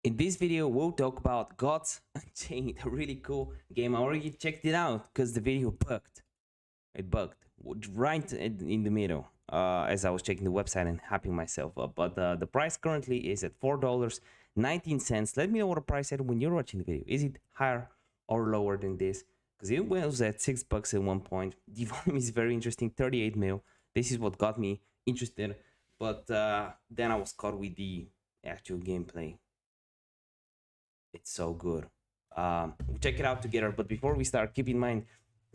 In this video, we'll talk about Gods Unchained, a really cool game. I already checked it out because the video bugged. It bugged right in the middle as I was checking the website and hyping myself up. But the price currently is at $4.19. Let me know what the price is when you're watching the video. Is it higher or lower than this? Because it was at $6 at one point. The volume is very interesting, 38 mil. This is what got me interested. But then I was caught with the actual gameplay. It's so good. We'll check it out together. But before we start, keep in mind,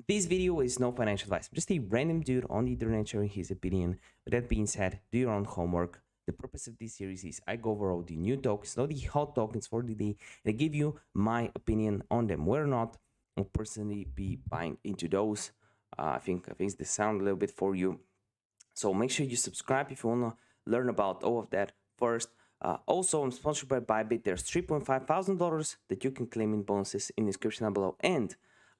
this video is no financial advice. I'm just a random dude on the internet sharing his opinion. With that being said, do your own homework. The purpose of this series is I go over all the new tokens, not the hot tokens for the day, and I give you my opinion on them. Whether or not I'll personally be buying into those. I think the sound a little bit for you. So make sure you subscribe if you want to learn about all of that first. Also, I'm sponsored by Bybit. There's $3,500 that you can claim in bonuses in the description down below. And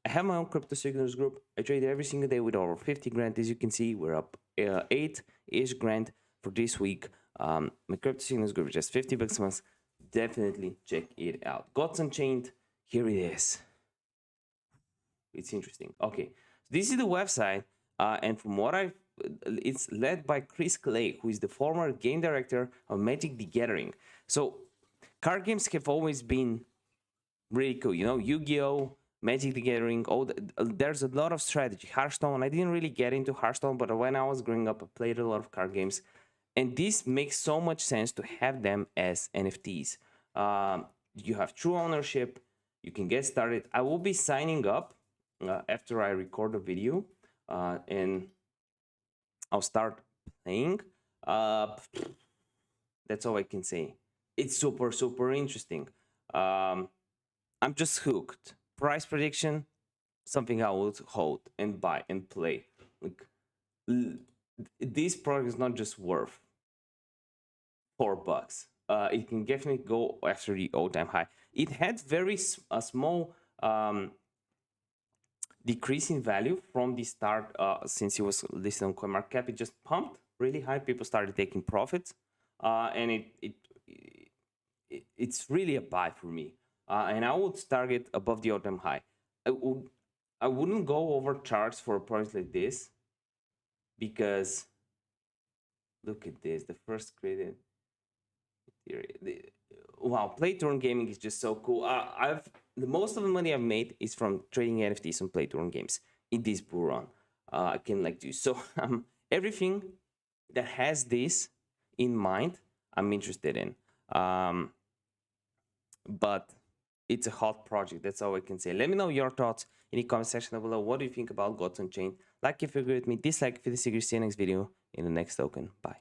I have my own crypto signals group. I trade every single day with over 50 grand. As you can see, we're up 8-ish grand for this week. My crypto signals group is just 50 bucks a month. Definitely check it out. Gods Unchained, here it is. It's interesting. Okay, so this is the website, and from what it's led by Chris Clay, who is the former game director of Magic: The Gathering. So, card games have always been really cool. You know, Yu-Gi-Oh, Magic: The Gathering. There's a lot of strategy. Hearthstone. I didn't really get into Hearthstone, but when I was growing up, I played a lot of card games, and this makes so much sense to have them as NFTs. You have true ownership. You can get started. I will be signing up after I record the video, and I'll start playing. That's all I can say. It's super interesting. I'm just hooked. Price prediction, something I would hold and buy and play. Like this product is not just worth $4. It can definitely go after the all-time high. It had a small decrease in value from the start. Since it was listed on CoinMarketCap, it just pumped really high. People started taking profits, and it's really a buy for me. And I would target above the all-time high. I wouldn't go over charts for a price like this, because look at this. The first created. Wow, Play to Earn Gaming is just so cool. The most of the money I've made is from trading NFTs on Play to Earn games in this bull run. I can do so. Everything that has this in mind, I'm interested in. But it's a hot project. That's all I can say. Let me know your thoughts in the comment section down below. What do you think about Gods Unchained? Like if you agree with me, dislike if you disagree. See you next video in the next token. Bye.